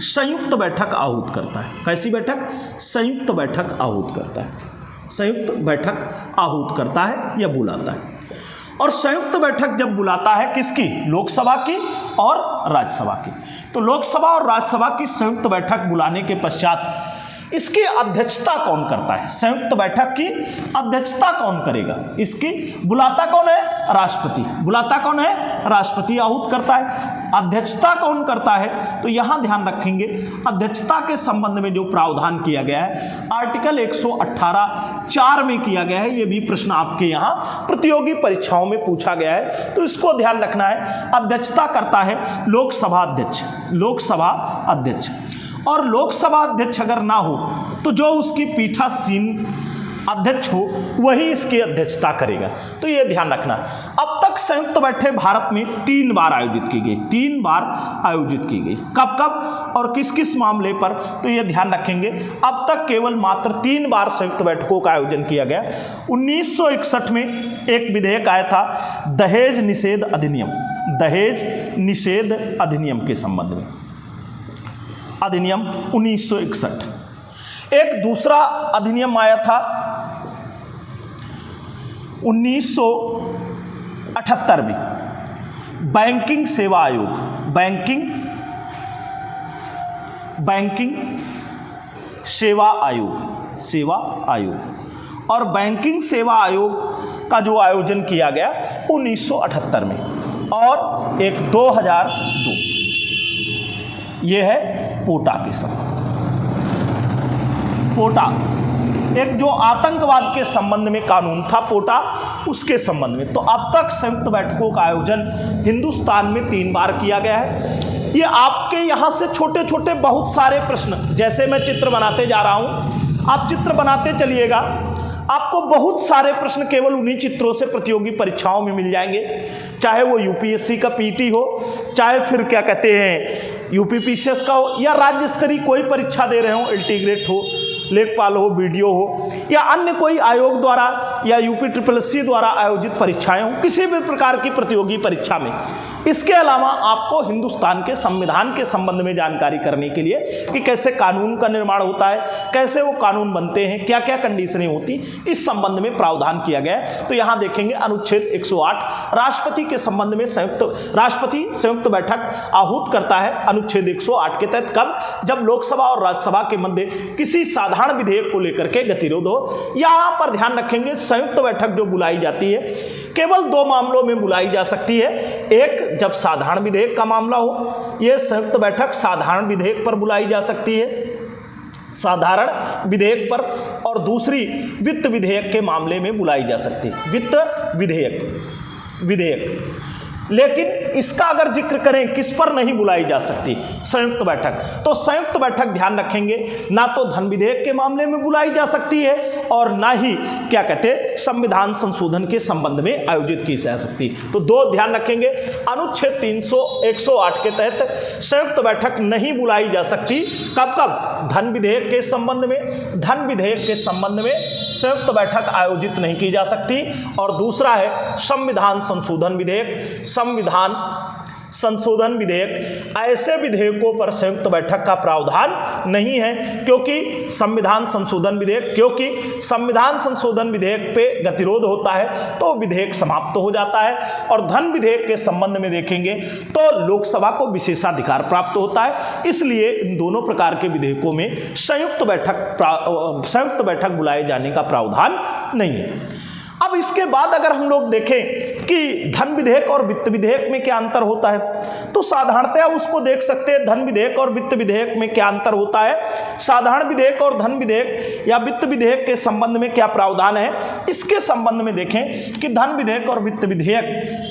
संयुक्त बैठक आहूत करता है। कैसी बैठक? संयुक्त बैठक आहूत करता है। संयुक्त बैठक आहूत करता है या बुलाता है। और संयुक्त बैठक जब बुलाता है किसकी? लोकसभा की और राज्यसभा की। तो लोकसभा और राज्यसभा की संयुक्त बैठक बुलाने के पश्चात इसकी अध्यक्षता कौन करता है? संयुक्त बैठक की अध्यक्षता कौन करेगा? इसकी बुलाता कौन है? राष्ट्रपति। बुलाता कौन है? राष्ट्रपति आहूत करता है। अध्यक्षता कौन करता है? तो यहां ध्यान रखेंगे, अध्यक्षता के संबंध में जो प्रावधान किया गया है आर्टिकल 118(4) में किया गया है। ये भी प्रश्न आपके यहाँ प्रतियोगी परीक्षाओं में पूछा गया है, तो इसको ध्यान रखना है। अध्यक्षता करता है लोकसभा अध्यक्ष। लोकसभा अध्यक्ष, और लोकसभा अध्यक्ष अगर ना हो तो जो उसकी पीठासीन अध्यक्ष हो वही इसकी अध्यक्षता करेगा। तो ये ध्यान रखना। अब तक संयुक्त बैठक भारत में 3 बार आयोजित की गई, 3 बार आयोजित की गई। कब कब और किस किस मामले पर, तो ये ध्यान रखेंगे। अब तक केवल मात्र 3 बार संयुक्त बैठकों का आयोजन किया गया। 1961 में एक विधेयक आया था दहेज निषेध अधिनियम, दहेज निषेध अधिनियम के संबंध में, अधिनियम 1961। एक दूसरा अधिनियम आया था 1978 में, बैंकिंग सेवा आयोग, बैंकिंग सेवा आयोग और बैंकिंग सेवा आयोग का जो आयोजन किया गया 1978 में, और एक 2002, ये है पोटा के संबंध। पोटा एक जो आतंकवाद के संबंध में कानून था, पोटा, उसके संबंध में। तो अब तक संयुक्त बैठकों का आयोजन हिंदुस्तान में 3 बार किया गया है। ये आपके यहाँ से छोटे छोटे बहुत सारे प्रश्न, जैसे मैं चित्र बनाते जा रहा हूँ, आप चित्र बनाते चलिएगा, आपको बहुत सारे प्रश्न केवल उन्हीं चित्रों से प्रतियोगी परीक्षाओं में मिल जाएंगे, चाहे वो यूपीएससी का पीटी हो, चाहे फिर क्या कहते हैं यूपीपीसीएस का हो, या राज्य स्तरीय कोई परीक्षा दे रहे हो, इंटीग्रेट हो, लेखपाल हो, वीडियो हो, या अन्य कोई आयोग द्वारा या यूपीएससी द्वारा आयोजित परीक्षाएं हो, किसी भी प्रकार की प्रतियोगी परीक्षा में। इसके अलावा आपको हिंदुस्तान के संविधान के संबंध में जानकारी करने के लिए कि कैसे कानून का निर्माण होता है, कैसे वो कानून बनते हैं, क्या क्या कंडीशनें होती, इस संबंध में प्रावधान किया गया है। तो यहाँ देखेंगे अनुच्छेद 108 राष्ट्रपति के संबंध में राष्ट्रपति संयुक्त बैठक आहूत करता है अनुच्छेद 108 के तहत। कब? जब लोकसभा और राज्यसभा के मध्य किसी साधारण विधेयक को लेकर के गतिरोध हो। यहाँ पर ध्यान रखेंगे संयुक्त बैठक जो बुलाई जाती है केवल 2 मामलों में बुलाई जा सकती है। एक, जब साधारण विधेयक का मामला हो, यह संयुक्त बैठक साधारण विधेयक पर बुलाई जा सकती है, साधारण विधेयक पर, और दूसरी वित्त विधेयक के मामले में बुलाई जा सकती है, वित्त विधेयक। लेकिन इसका अगर जिक्र करें किस पर नहीं बुलाई जा सकती संयुक्त बैठक, तो संयुक्त बैठक ध्यान रखेंगे ना तो धन विधेयक के मामले में बुलाई जा सकती है और ना ही क्या कहते हैं संविधान संशोधन के संबंध में आयोजित की जा सकती। तो 2 ध्यान रखेंगे, अनुच्छेद 108 के तहत संयुक्त बैठक नहीं बुलाई जा सकती। कब कब? धन विधेयक के संबंध में, धन विधेयक के संबंध में संयुक्त बैठक आयोजित नहीं की जा सकती। और दूसरा है संविधान संशोधन विधेयक, संविधान संशोधन विधेयक, ऐसे विधेयकों पर संयुक्त बैठक का प्रावधान नहीं है, क्योंकि संविधान संशोधन विधेयक पे गतिरोध होता है तो विधेयक समाप्त हो जाता है। और धन विधेयक के संबंध में देखेंगे तो लोकसभा को विशेषाधिकार प्राप्त होता है, इसलिए इन दोनों प्रकार के विधेयकों में संयुक्त बैठक बुलाए जाने का प्रावधान नहीं है। अब इसके बाद अगर हम लोग देखें कि धन विधेयक और वित्त विधेयक में क्या अंतर होता है, तो साधारणतया उसको देख सकते हैं धन विधेयक और वित्त विधेयक में क्या अंतर होता है, साधारण विधेयक और धन विधेयक या वित्त विधेयक के संबंध में क्या प्रावधान है, इसके संबंध में देखें कि धन विधेयक और वित्त विधेयक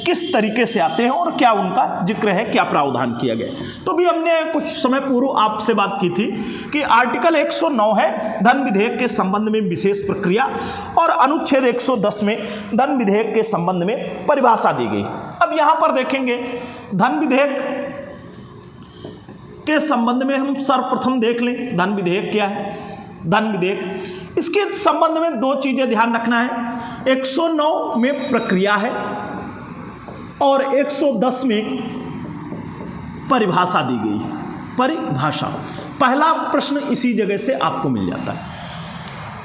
किस तरीके से आते हैं और क्या उनका जिक्र है, क्या प्रावधान किया गया। तो भी हमने कुछ समय पूर्व आपसे बात की थी कि आर्टिकल 109 है धन विधेयक के संबंध में विशेष प्रक्रिया, और अनुच्छेद 110 में धन विधेयक के संबंध में परिभाषा दी गई। अब यहां पर देखेंगे धन विधेयक के संबंध में हम सर्वप्रथम देख लें धन विधेयक क्या है। धन विधेयक, इसके संबंध में 2 चीजें ध्यान रखना है, 109 में प्रक्रिया है और 110 में परिभाषा दी गई। परिभाषा, पहला प्रश्न इसी जगह से आपको मिल जाता है।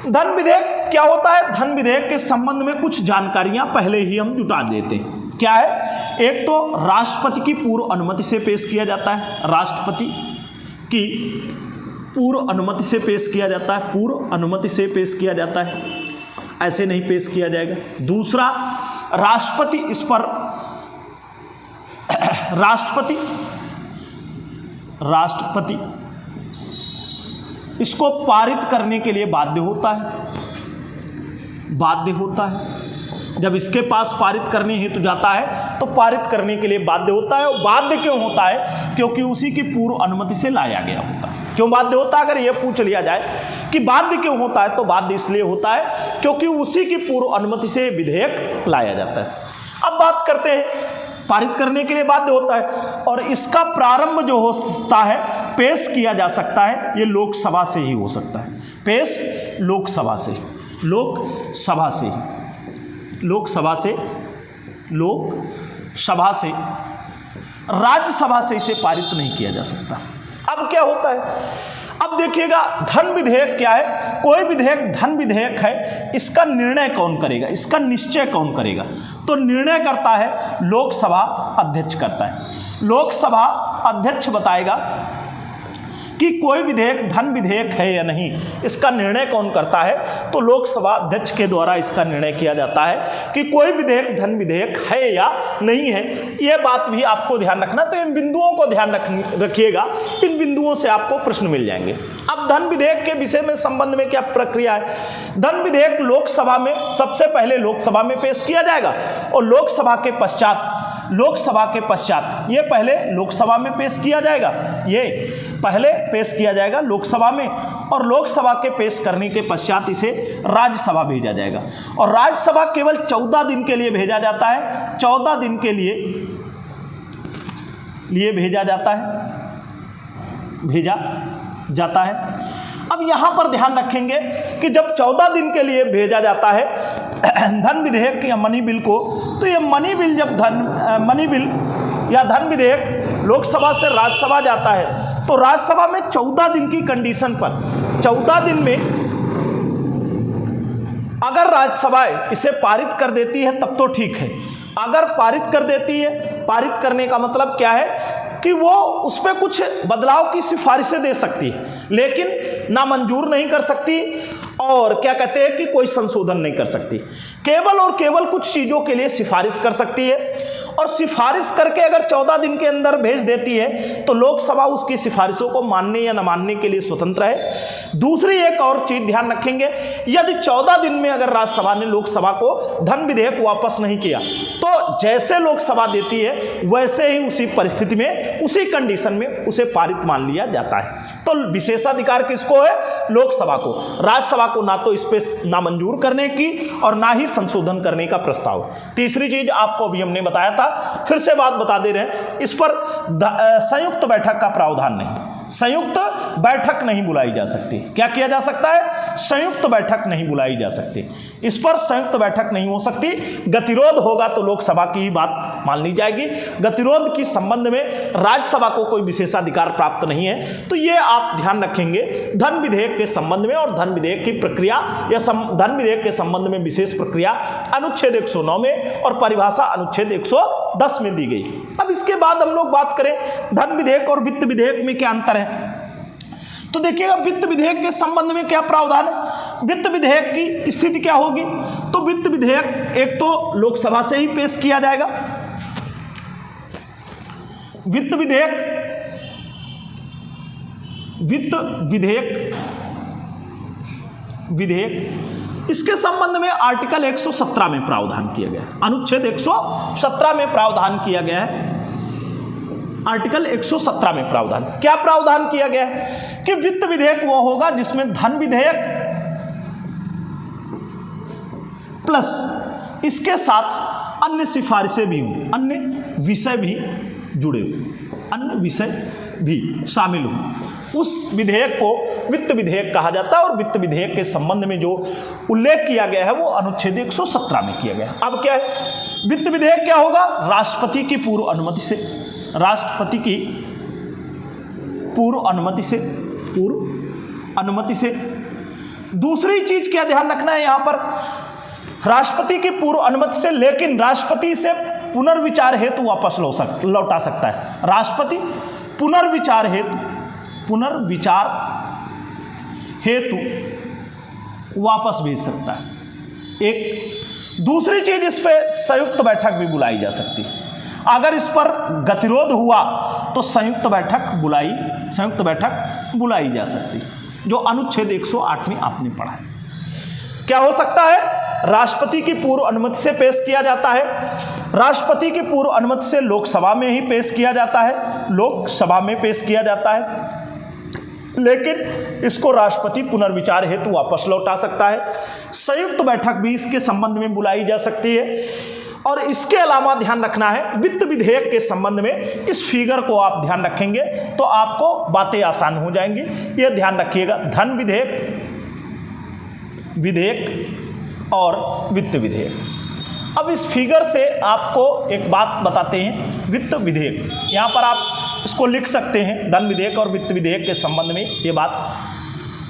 धन विधेयक क्या होता है? धन विधेयक के संबंध में कुछ जानकारियां पहले ही हम जुटा देते हैं। क्या है? एक तो राष्ट्रपति की पूर्व अनुमति से पेश किया जाता है, राष्ट्रपति की पूर्व अनुमति से पेश किया जाता है, पूर्व अनुमति से पेश किया जाता है, ऐसे नहीं पेश किया जाएगा। दूसरा, राष्ट्रपति इस पर राष्ट्रपति इसको पारित करने के लिए बाध्य होता है। जब इसके पास पारित करनी हेतु जाता है तो पारित करने के लिए बाध्य होता है। और बाध्य क्यों होता है? क्योंकि उसी की पूर्व अनुमति से लाया गया होता है। क्यों बाध्य होता है? अगर यह पूछ लिया जाए कि बाध्य क्यों होता है, तो बाध्य इसलिए होता है क्योंकि उसी की पूर्व अनुमति से विधेयक लाया जाता है। अब बात करते हैं पारित करने के लिए बाध्य होता है, और इसका प्रारंभ जो होता है पेश किया जा सकता है, ये लोकसभा से ही हो सकता है। पेश लोकसभा से, लोकसभा से, लोकसभा से, लोकसभा से, राज्यसभा से इसे पारित नहीं किया जा सकता। अब क्या होता है, अब देखिएगा धन विधेयक क्या है, कोई विधेयक धन विधेयक है, इसका निर्णय कौन करेगा, इसका निश्चय कौन करेगा, तो निर्णय करता है लोकसभा अध्यक्ष करता है। लोकसभा अध्यक्ष बताएगा कि कोई विधेयक धन विधेयक है या नहीं, इसका निर्णय कौन करता है, तो लोकसभा अध्यक्ष के द्वारा इसका निर्णय किया जाता है कि कोई विधेयक धन विधेयक है या नहीं है। यह बात भी आपको ध्यान रखना, तो इन बिंदुओं को ध्यान रखिएगा, इन बिंदुओं से आपको प्रश्न मिल जाएंगे। अब धन विधेयक के विषय में संबंध में क्या प्रक्रिया है, धन विधेयक लोकसभा में सबसे पहले लोकसभा में पेश किया जाएगा, और लोकसभा के पश्चात ये पहले लोकसभा में पेश किया जाएगा, ये पहले पेश किया जाएगा लोकसभा में, और लोकसभा के पेश करने के पश्चात इसे राज्यसभा भेजा जाएगा, और राज्यसभा केवल 14 दिन के लिए भेजा जाता है, 14 दिन के लिए भेजा जाता है। अब यहां पर ध्यान रखेंगे कि जब 14 दिन के लिए भेजा जाता है धन विधेयक या मनी बिल को, तो ये मनी बिल जब मनी बिल या धन विधेयक लोकसभा से राज्यसभा जाता है, तो राज्यसभा में 14 दिन की कंडीशन पर, 14 दिन में अगर राज्यसभा इसे पारित कर देती है तब तो ठीक है, अगर पारित कर देती है, पारित करने का मतलब क्या है कि वो उस पर कुछ बदलाव की सिफारिशें दे सकती है, लेकिन ना मंजूर नहीं कर सकती, और क्या कहते हैं कि कोई संशोधन नहीं कर सकती, केवल और केवल कुछ चीज़ों के लिए सिफारिश कर सकती है, और सिफारिश करके अगर 14 दिन के अंदर भेज देती है तो लोकसभा उसकी सिफारिशों को मानने या न मानने के लिए स्वतंत्र है। दूसरी एक और चीज़ ध्यान रखेंगे, यदि 14 दिन में अगर राज्यसभा ने लोकसभा को धन विधेयक वापस नहीं किया, तो जैसे लोकसभा देती है वैसे ही उसी परिस्थिति में, उसी कंडीशन में उसे पारित मान लिया जाता है। तो विशेषाधिकार किसको है, लोकसभा को, राज्यसभा को ना तो इस पे नामंजूर करने की और ना ही संशोधन करने का प्रस्ताव। तीसरी चीज आपको अभी हमने बताया था, फिर से बात बता दे रहे हैं, इस पर संयुक्त बैठक का प्रावधान नहीं, संयुक्त बैठक नहीं बुलाई जा सकती। क्या किया जा सकता है, संयुक्त बैठक नहीं बुलाई जा सकती, इस पर संयुक्त बैठक नहीं हो सकती। गतिरोध होगा तो लोकसभा की ही बात मान ली जाएगी, गतिरोध के संबंध में राज्यसभा को कोई विशेषाधिकार प्राप्त नहीं है। तो ये आप ध्यान रखेंगे धन विधेयक के संबंध में, और धन विधेयक की प्रक्रिया या धन विधेयक के संबंध में विशेष प्रक्रिया अनुच्छेद 109 में और परिभाषा अनुच्छेद 110 में दी गई। अब इसके बाद हम लोग बात करें धन विधेयक और वित्त विधेयक में क्या अंतर है, तो देखिएगा वित्त विधेयक के संबंध में क्या प्रावधान है। वित्त विधेयक की स्थिति क्या होगी, तो वित्त विधेयक एक तो लोकसभा से ही पेश किया जाएगा, वित्त विधेयक इसके संबंध में आर्टिकल 117 में प्रावधान किया गया है, अनुच्छेद 117 में प्रावधान किया गया है, आर्टिकल 117 में प्रावधान, क्या प्रावधान किया गया है कि वित्त विधेयक वो होगा जिसमें धन विधेयक प्लस इसके साथ अन्य सिफारिशें भी हों, अन्य विषय भी जुड़े हों, अन्य विषय भी शामिल हों, उस विधेयक को वित्त विधेयक कहा जाता है। और वित्त विधेयक के संबंध में जो उल्लेख किया गया है वो अनुच्छेद 117 में किया गया है। अब क्या है, वित्त विधेयक क्या होगा, राष्ट्रपति की पूर्व अनुमति से, राष्ट्रपति की पूर्व अनुमति से। दूसरी चीज क्या ध्यान रखना है यहां पर, राष्ट्रपति की पूर्व अनुमति से, लेकिन राष्ट्रपति से पुनर्विचार हेतु वापस लौटा सकता है, राष्ट्रपति पुनर्विचार हेतु वापस भेज सकता है। एक दूसरी चीज, इस पे संयुक्त बैठक भी बुलाई जा सकती है, अगर इस पर गतिरोध हुआ तो संयुक्त बैठक बुलाई जा सकती है, जो अनुच्छेद 108 में आपने पढ़ा है। क्या हो सकता है, राष्ट्रपति की पूर्व अनुमति से पेश किया जाता है, राष्ट्रपति की पूर्व अनुमति से लोकसभा में ही पेश किया जाता है, लोकसभा में पेश किया जाता है, लेकिन इसको राष्ट्रपति पुनर्विचार हेतु वापस लौटा सकता है। संयुक्त बैठक भी इसके संबंध में बुलाई जा सकती है। और इसके अलावा ध्यान रखना है, वित्त विधेयक के संबंध में इस फिगर को आप ध्यान रखेंगे तो आपको बातें आसान हो जाएंगी। यह ध्यान रखिएगा, धन विधेयक और वित्त विधेयक। अब इस फिगर से आपको एक बात बताते हैं, वित्त विधेयक, यहाँ पर आप इसको लिख सकते हैं, धन विधेयक और वित्त विधेयक के संबंध में ये बात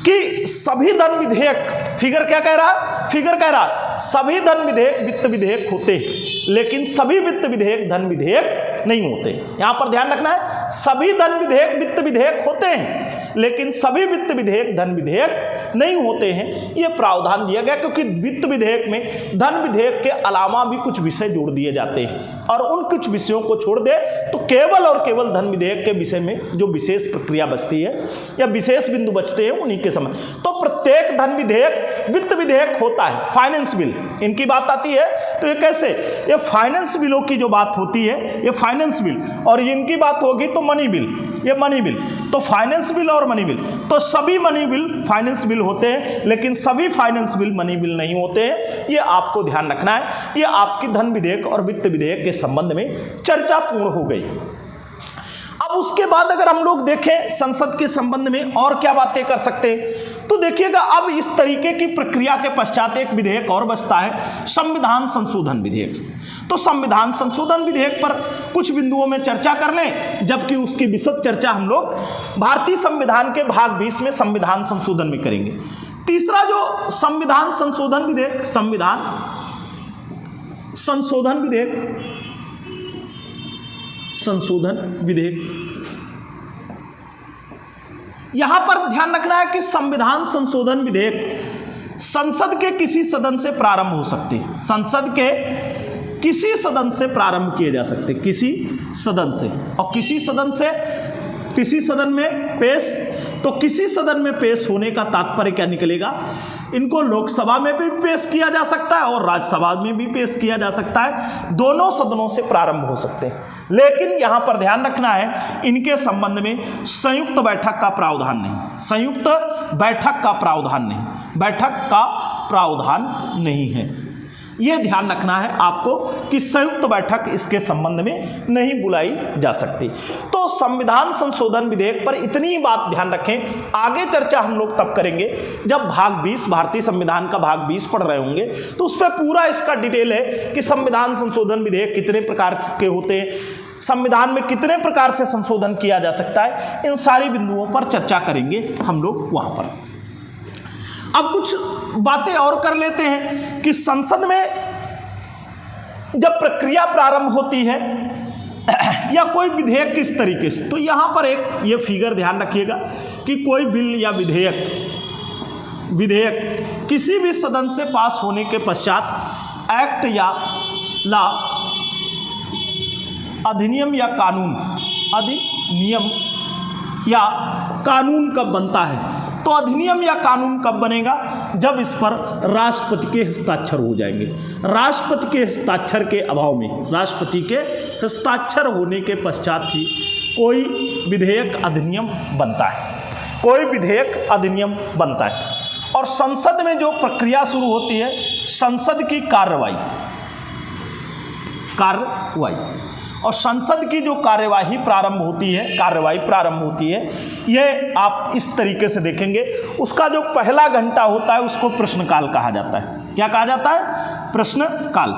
कि सभी धन विधेयक, फिगर क्या कह रहा है, फिगर कह रहा है सभी धन विधेयक वित्त विधेयक होते हैं, लेकिन सभी वित्त विधेयक धन विधेयक नहीं होते। यहां पर ध्यान रखना है, सभी धन विधेयक वित्त विधेयक होते हैं, लेकिन सभी वित्त विधेयक धन विधेयक नहीं होते हैं। यह प्रावधान दिया गया क्योंकि वित्त विधेयक में धन विधेयक के अलावा भी कुछ विषय जोड़ दिए जाते हैं, और उन कुछ विषयों को छोड़ दे तो केवल और केवल धन विधेयक के विषय में जो विशेष प्रक्रिया बचती है या विशेष बिंदु बचते हैं उन्हीं के समय। तो प्रत्येक धन विधेयक वित्त विधेयक होता है। फाइनेंस बिल, इनकी बात आती है तो ये कैसे, ये फाइनेंस बिलों की जो बात होती है ये फाइनेंस बिल, और इनकी बात होगी तो मनी बिल, ये मनी बिल। तो फाइनेंस बिल और मनी बिल, तो सभी मनी बिल फाइनेंस बिल होते हैं, लेकिन सभी फाइनेंस बिल मनी बिल नहीं होते हैं। ये आपको ध्यान रखना है। ये आपकी धन विधेयक और वित्त विधेयक के संबंध में चर्चा पूर्ण हो गई। अब उसके बाद अगर हम लोग देखें संसद के संबंध में और क्या बातें कर सकते हैं, तो देखिएगा अब इस तरीके की प्रक्रिया के पश्चात एक विधेयक और बचता है, संविधान संशोधन विधेयक। तो संविधान संशोधन विधेयक पर कुछ बिंदुओं में चर्चा कर लें, जबकि उसकी विशद चर्चा हम लोग भारतीय संविधान के भाग 20 में संविधान संशोधन में करेंगे। तीसरा जो संविधान संशोधन विधेयक, संविधान संशोधन विधेयक, संशोधन विधेयक, यहां पर ध्यान रखना है कि संविधान संशोधन विधेयक संसद के किसी सदन से प्रारंभ हो सकते हैं, संसद के किसी सदन से प्रारंभ किए जा सकते, किसी सदन से, और किसी सदन में पेश, तो किसी सदन में पेश होने का तात्पर्य क्या निकलेगा, इनको लोकसभा में भी पेश किया जा सकता है और राज्यसभा में भी पेश किया जा सकता है, दोनों सदनों से प्रारंभ हो सकते हैं। लेकिन यहां पर ध्यान रखना है, इनके संबंध में संयुक्त बैठक का प्रावधान नहीं, संयुक्त बैठक का प्रावधान नहीं, बैठक का प्रावधान नहीं है। यह ध्यान रखना है आपको कि संयुक्त बैठक इसके संबंध में नहीं बुलाई जा सकती। तो संविधान संशोधन विधेयक पर इतनी बात ध्यान रखें। आगे चर्चा हम लोग तब करेंगे जब भाग 20 भारतीय संविधान का भाग 20 पढ़ रहे होंगे, तो उस पर पूरा इसका डिटेल है कि संविधान संशोधन विधेयक कितने प्रकार के होते हैं, संविधान में कितने प्रकार से संशोधन किया जा सकता है, इन सारी बिंदुओं पर चर्चा करेंगे हम लोग वहां पर। अब कुछ बातें और कर लेते हैं कि संसद में जब प्रक्रिया प्रारंभ होती है या कोई विधेयक किस तरीके से, तो यहां पर एक ये फिगर ध्यान रखिएगा कि कोई बिल या विधेयक किसी भी सदन से पास होने के पश्चात एक्ट या लॉ, अधिनियम या कानून, अधिनियम या कानून कब बनता है, तो अधिनियम या कानून कब बनेगा, जब इस पर राष्ट्रपति के हस्ताक्षर हो जाएंगे। राष्ट्रपति के हस्ताक्षर के अभाव में, राष्ट्रपति के हस्ताक्षर होने के पश्चात ही कोई विधेयक अधिनियम बनता है, कोई विधेयक अधिनियम बनता है। और संसद में जो प्रक्रिया शुरू होती है, संसद की कार्रवाई, और संसद की जो कार्यवाही प्रारंभ होती है, ये आप इस तरीके से देखेंगे। उसका जो पहला घंटा होता है उसको प्रश्नकाल कहा जाता है। क्या कहा जाता है? प्रश्नकाल।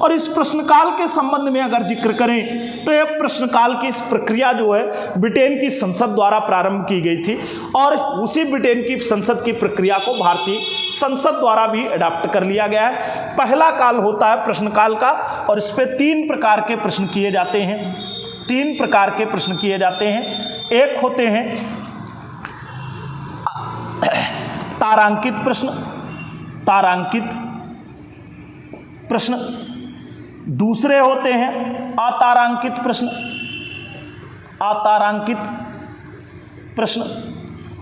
और इस प्रश्नकाल के संबंध में अगर जिक्र करें तो ये प्रश्नकाल की इस प्रक्रिया जो है ब्रिटेन की संसद द्वारा प्रारंभ की गई थी, और उसी ब्रिटेन की संसद की प्रक्रिया को भारतीय संसद द्वारा भी अडॉप्ट कर लिया गया है। पहला काल होता है प्रश्नकाल का, और इस पे 3 प्रकार के प्रश्न किए जाते हैं, 3 प्रकार के प्रश्न किए जाते हैं। एक होते हैं तारांकित प्रश्न, दूसरे होते हैं अतारांकित प्रश्न,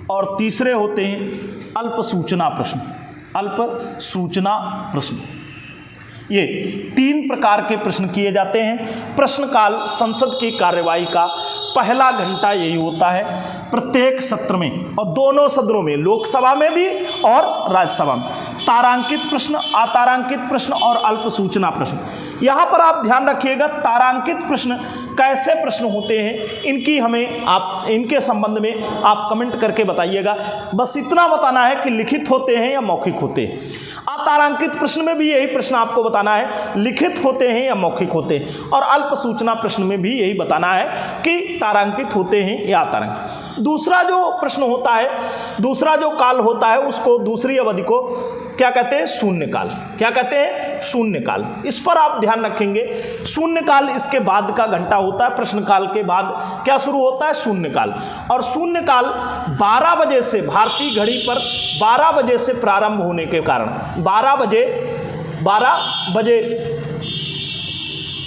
और तीसरे होते हैं अल्प सूचना प्रश्न। ये 3 प्रकार के प्रश्न किए जाते हैं। प्रश्नकाल संसद की कार्यवाही का पहला घंटा यही होता है। प्रत्येक सत्र में और दोनों सदनों में, लोकसभा में भी और राज्यसभा में, तारांकित प्रश्न, अतारांकित प्रश्न और अल्प सूचना प्रश्न। यहाँ पर आप ध्यान रखिएगा, तारांकित प्रश्न कैसे प्रश्न होते हैं इनके संबंध में आप कमेंट करके बताइएगा। बस इतना बताना है कि लिखित होते हैं या मौखिक होते हैं। अतारांकित प्रश्न में भी यही प्रश्न आपको बताना है, लिखित होते हैं या मौखिक होते हैं। और अल्प सूचना प्रश्न में भी यही बताना है कि तारांकित होते हैं या अतारांकित। दूसरा जो प्रश्न होता है, दूसरा जो काल होता है, उसको दूसरी अवधि को क्या कहते हैं? शून्यकाल। क्या कहते हैं? शून्यकाल। इस पर आप ध्यान रखेंगे। शून्यकाल इसके बाद का घंटा होता है। प्रश्नकाल के बाद क्या शुरू होता है? शून्यकाल। और शून्यकाल 12 बजे से, भारतीय घड़ी पर 12 बजे से प्रारंभ होने के कारण, 12 बजे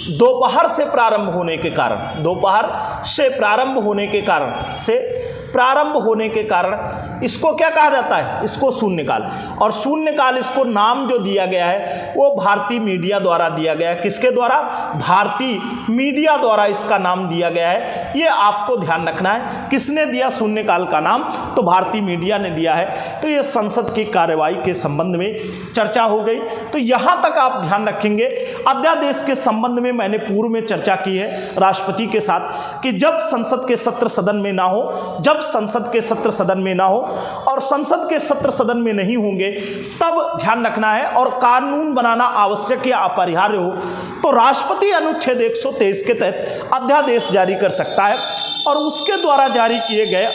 दोपहर से प्रारंभ होने के कारण, दोपहर से प्रारंभ होने के कारण इसको क्या कहा जाता है? इसको शून्यकाल। और शून्यकाल, इसको नाम जो दिया गया है वो भारतीय मीडिया द्वारा दिया गया है। किसके द्वारा? भारतीय मीडिया द्वारा इसका नाम दिया गया है। ये आपको ध्यान रखना है। किसने दिया शून्यकाल का नाम? तो भारतीय मीडिया ने दिया है। तो ये संसद की कार्यवाही के संबंध में चर्चा हो गई। तो यहाँ तक आप ध्यान रखेंगे। अध्यादेश के संबंध में मैंने पूर्व में चर्चा की है राष्ट्रपति के साथ कि जब संसद के सत्र सदन में ना हो, जब संसद के सत्र सदन में ना हो और संसद के सत्र सदन में नहीं होंगे, तब ध्यान रखना है और कानून बनाना आवश्यक या अपरिहार्य हो तो राष्ट्रपति अनुच्छेद 123 के तहत अध्यादेश जारी कर सकता है। और उसके द्वारा जारी किए गए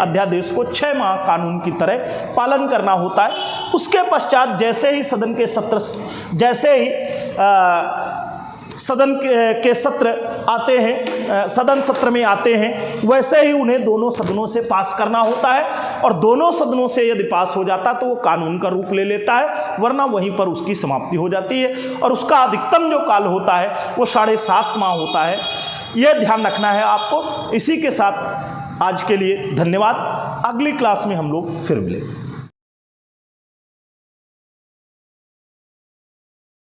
अध्यादेश को 6 माह कानून की तरह पालन करना होता है। उसके पश्चात जैसे ही सदन के सत्र आते हैं, सदन सत्र में आते हैं, वैसे ही उन्हें दोनों सदनों से पास करना होता है। और दोनों सदनों से यदि पास हो जाता तो वो कानून का रूप ले लेता है, वरना वहीं पर उसकी समाप्ति हो जाती है। और उसका अधिकतम जो काल होता है वो 7.5 माह होता है। ये ध्यान रखना है आपको। इसी के साथ आज के लिए धन्यवाद। अगली क्लास में हम लोग फिर मिलेंगे।